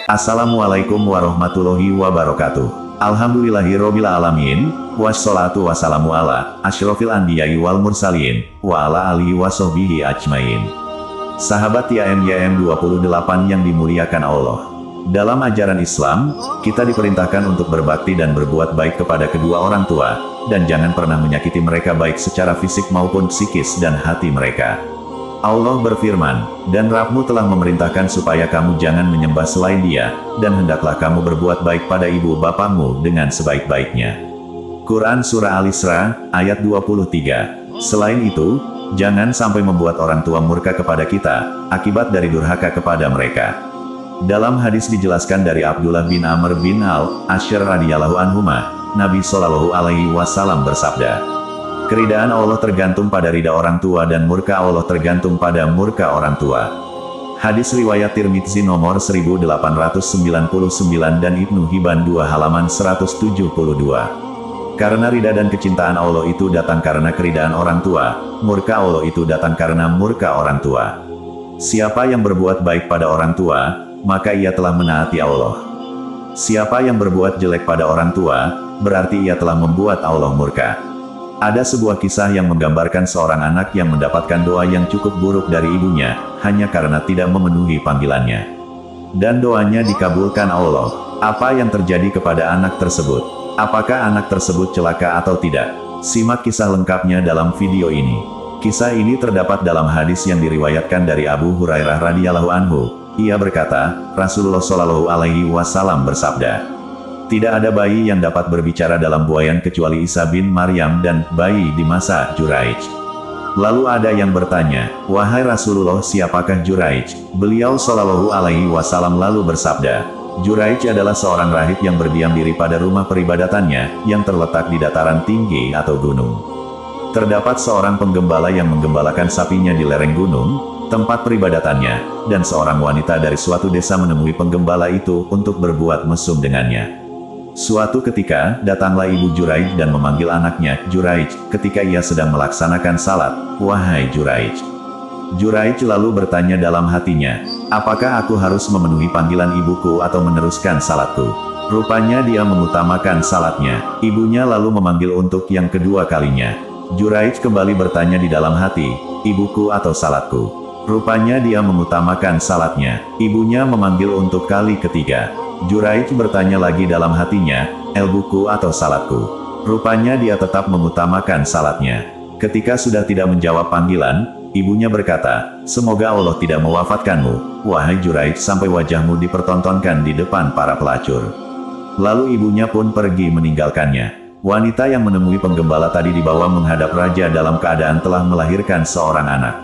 Assalamualaikum warahmatullahi wabarakatuh. Alhamdulillahirobbil alamin, wassalatu wassalamu ala asyrofil anbiya'i wal mursalin, wa ala alihi wassohbihi ajmain. Sahabat YM 28 yang dimuliakan Allah. Dalam ajaran Islam, kita diperintahkan untuk berbakti dan berbuat baik kepada kedua orang tua, dan jangan pernah menyakiti mereka baik secara fisik maupun psikis dan hati mereka. Allah berfirman, dan Rabb-Mu telah memerintahkan supaya kamu jangan menyembah selain Dia, dan hendaklah kamu berbuat baik pada ibu bapakmu dengan sebaik-baiknya. Quran Surah Al-Isra, ayat 23. Selain itu, jangan sampai membuat orang tua murka kepada kita, akibat dari durhaka kepada mereka. Dalam hadis dijelaskan dari Abdullah bin Amr bin Al-Asy'ar radhiyallahu anhuma, Nabi Shallallahu Alaihi Wasallam bersabda, keridaan Allah tergantung pada ridha orang tua dan murka Allah tergantung pada murka orang tua. Hadis riwayat Tirmidzi nomor 1899 dan Ibnu Hibban 2 halaman 172. Karena ridha dan kecintaan Allah itu datang karena keridaan orang tua, murka Allah itu datang karena murka orang tua. Siapa yang berbuat baik pada orang tua, maka ia telah menaati Allah. Siapa yang berbuat jelek pada orang tua, berarti ia telah membuat Allah murka. Ada sebuah kisah yang menggambarkan seorang anak yang mendapatkan doa yang cukup buruk dari ibunya, hanya karena tidak memenuhi panggilannya. Dan doanya dikabulkan Allah. Apa yang terjadi kepada anak tersebut? Apakah anak tersebut celaka atau tidak? Simak kisah lengkapnya dalam video ini. Kisah ini terdapat dalam hadis yang diriwayatkan dari Abu Hurairah radhiyallahu anhu. Ia berkata, Rasulullah Shallallahu Alaihi Wasallam bersabda, tidak ada bayi yang dapat berbicara dalam buayan kecuali Isa bin Maryam dan bayi di masa Juraij. Lalu ada yang bertanya, wahai Rasulullah, siapakah Juraij? Beliau Shallallahu Alaihi Wasallam lalu bersabda, Juraij adalah seorang rahib yang berdiam diri pada rumah peribadatannya, yang terletak di dataran tinggi atau gunung. Terdapat seorang penggembala yang menggembalakan sapinya di lereng gunung, tempat peribadatannya, dan seorang wanita dari suatu desa menemui penggembala itu untuk berbuat mesum dengannya. Suatu ketika, datanglah ibu Juraij dan memanggil anaknya, Juraij, ketika ia sedang melaksanakan salat, wahai Juraij. Juraij lalu bertanya dalam hatinya, apakah aku harus memenuhi panggilan ibuku atau meneruskan salatku? Rupanya dia mengutamakan salatnya. Ibunya lalu memanggil untuk yang kedua kalinya. Juraij kembali bertanya di dalam hati, ibuku atau salatku? Rupanya dia mengutamakan salatnya. Ibunya memanggil untuk kali ketiga. Juraij bertanya lagi dalam hatinya, buku atau salatku? Rupanya dia tetap mengutamakan salatnya. Ketika sudah tidak menjawab panggilan, ibunya berkata, semoga Allah tidak mewafatkanmu, wahai Juraij, sampai wajahmu dipertontonkan di depan para pelacur. Lalu ibunya pun pergi meninggalkannya. Wanita yang menemui penggembala tadi dibawa menghadap raja dalam keadaan telah melahirkan seorang anak.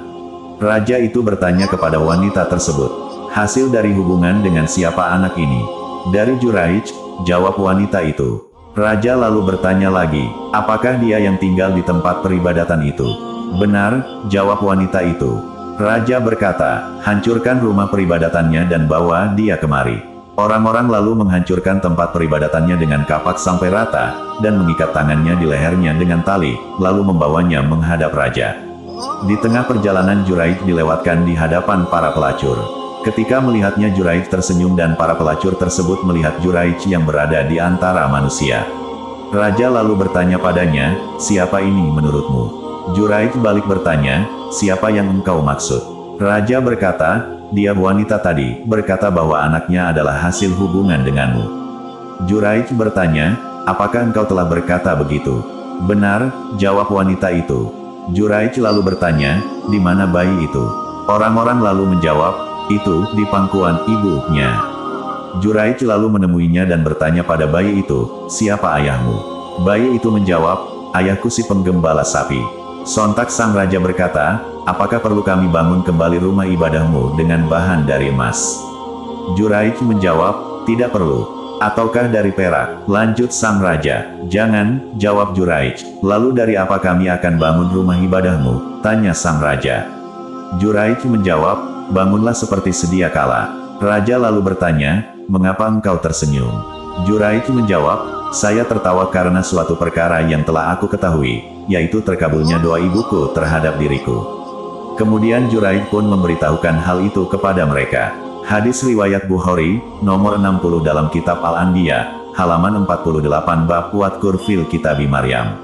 Raja itu bertanya kepada wanita tersebut, hasil dari hubungan dengan siapa anak ini? Dari Juraij, jawab wanita itu. Raja lalu bertanya lagi, apakah dia yang tinggal di tempat peribadatan itu? Benar, jawab wanita itu. Raja berkata, hancurkan rumah peribadatannya dan bawa dia kemari. Orang-orang lalu menghancurkan tempat peribadatannya dengan kapak sampai rata, dan mengikat tangannya di lehernya dengan tali, lalu membawanya menghadap raja. Di tengah perjalanan Juraij dilewatkan di hadapan para pelacur. Ketika melihatnya Juraij tersenyum dan para pelacur tersebut melihat Juraij yang berada di antara manusia. Raja lalu bertanya padanya, siapa ini menurutmu? Juraij balik bertanya, siapa yang engkau maksud? Raja berkata, dia wanita tadi, berkata bahwa anaknya adalah hasil hubungan denganmu. Juraij bertanya, apakah engkau telah berkata begitu? Benar, jawab wanita itu. Juraij lalu bertanya, di mana bayi itu? Orang-orang lalu menjawab, itu di pangkuan ibunya. Juraij lalu menemuinya dan bertanya pada bayi itu, siapa ayahmu? Bayi itu menjawab, ayahku si penggembala sapi. Sontak sang raja berkata, apakah perlu kami bangun kembali rumah ibadahmu dengan bahan dari emas? Juraij menjawab, tidak perlu. Ataukah dari perak? Lanjut sang raja. Jangan, jawab Juraij. Lalu dari apa kami akan bangun rumah ibadahmu? Tanya sang raja. Juraij menjawab, bangunlah seperti sedia kala. Raja lalu bertanya, mengapa engkau tersenyum? Juraij menjawab, saya tertawa karena suatu perkara yang telah aku ketahui, yaitu terkabulnya doa ibuku terhadap diriku. Kemudian Juraij pun memberitahukan hal itu kepada mereka. Hadis riwayat Bukhari, nomor 60 dalam kitab Al-Anbiya, halaman 48 bab Wadkur fil Kitabi Maryam.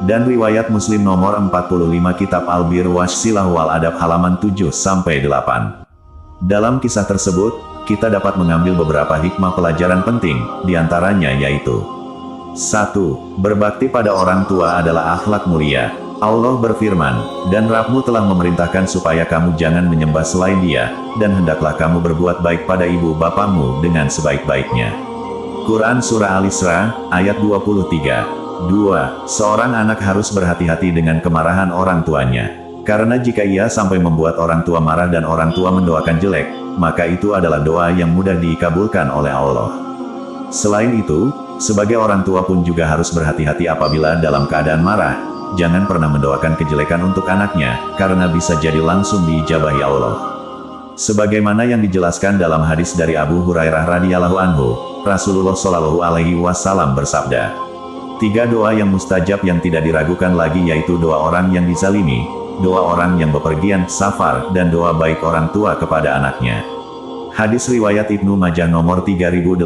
Dan riwayat Muslim nomor 45 kitab Al-Bir Wassilah wal Adab halaman 7-8. Dalam kisah tersebut, kita dapat mengambil beberapa hikmah pelajaran penting, diantaranya yaitu 1. Berbakti pada orang tua adalah akhlak mulia. Allah berfirman, dan Rabbmu telah memerintahkan supaya kamu jangan menyembah selain Dia, dan hendaklah kamu berbuat baik pada ibu bapamu dengan sebaik-baiknya. Quran Surah Al-Isra, ayat 23. 2. Seorang anak harus berhati-hati dengan kemarahan orang tuanya. Karena jika ia sampai membuat orang tua marah dan orang tua mendoakan jelek, maka itu adalah doa yang mudah dikabulkan oleh Allah. Selain itu, sebagai orang tua pun juga harus berhati-hati apabila dalam keadaan marah. Jangan pernah mendoakan kejelekan untuk anaknya, karena bisa jadi langsung diijabahi Allah. Sebagaimana yang dijelaskan dalam hadis dari Abu Hurairah radhiyallahu anhu, Rasulullah Shallallahu alaihi wasallam bersabda, 3 doa yang mustajab yang tidak diragukan lagi yaitu doa orang yang dizalimi, doa orang yang bepergian, safar, dan doa baik orang tua kepada anaknya. Hadis riwayat Ibnu Majah nomor 3862.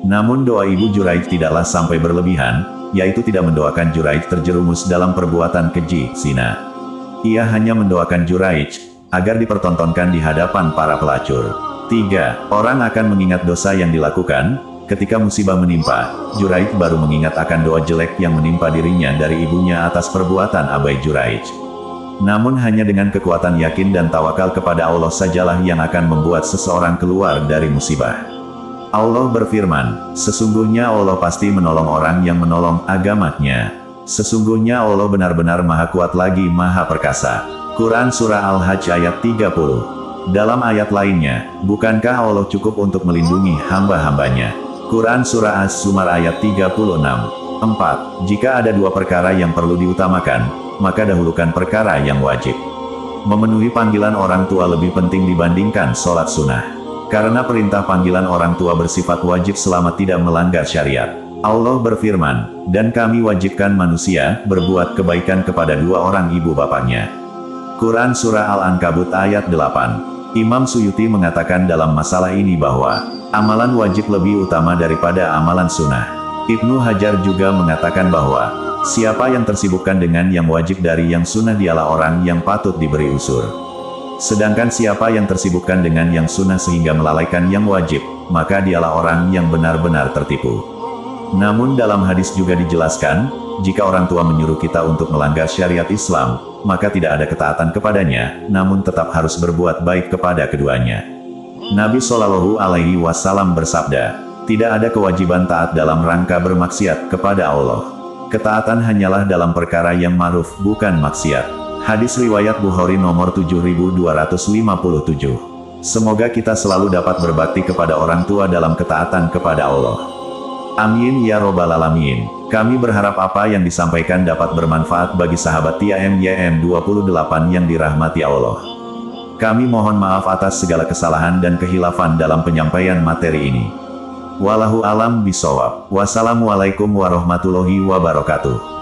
Namun doa Ibu Juraij tidaklah sampai berlebihan, yaitu tidak mendoakan Juraij terjerumus dalam perbuatan keji, zina. Ia hanya mendoakan Juraij, agar dipertontonkan di hadapan para pelacur. 3. Orang akan mengingat dosa yang dilakukan, ketika musibah menimpa, Juraij baru mengingat akan doa jelek yang menimpa dirinya dari ibunya atas perbuatan abai Juraij. Namun hanya dengan kekuatan yakin dan tawakal kepada Allah sajalah yang akan membuat seseorang keluar dari musibah. Allah berfirman, sesungguhnya Allah pasti menolong orang yang menolong agamanya. Sesungguhnya Allah benar-benar maha kuat lagi maha perkasa. Quran Surah Al-Hajj ayat 30. Dalam ayat lainnya, bukankah Allah cukup untuk melindungi hamba-hambanya? Quran Surah As-Zumar ayat 36. 4. Jika ada 2 perkara yang perlu diutamakan, maka dahulukan perkara yang wajib. Memenuhi panggilan orang tua lebih penting dibandingkan sholat sunnah. Karena perintah panggilan orang tua bersifat wajib selama tidak melanggar syariat. Allah berfirman, dan kami wajibkan manusia berbuat kebaikan kepada 2 orang ibu bapaknya. Quran Surah Al-Ankabut ayat 8. Imam Suyuti mengatakan dalam masalah ini bahwa, amalan wajib lebih utama daripada amalan sunnah. Ibnu Hajar juga mengatakan bahwa, siapa yang tersibukkan dengan yang wajib dari yang sunnah dialah orang yang patut diberi usur. Sedangkan siapa yang tersibukkan dengan yang sunnah sehingga melalaikan yang wajib, maka dialah orang yang benar-benar tertipu. Namun dalam hadis juga dijelaskan, jika orang tua menyuruh kita untuk melanggar syariat Islam, maka tidak ada ketaatan kepadanya, namun tetap harus berbuat baik kepada keduanya. Nabi Shallallahu alaihi wasallam bersabda, tidak ada kewajiban taat dalam rangka bermaksiat kepada Allah. Ketaatan hanyalah dalam perkara yang ma'ruf, bukan maksiat. Hadis riwayat Bukhari nomor 7257. Semoga kita selalu dapat berbakti kepada orang tua dalam ketaatan kepada Allah. Amin ya robbal alamin. Kami berharap apa yang disampaikan dapat bermanfaat bagi sahabat TIMYM 28 yang dirahmati Allah. Kami mohon maaf atas segala kesalahan dan kehilafan dalam penyampaian materi ini. Wallahu alam bisawab. Wassalamualaikum warahmatullahi wabarakatuh.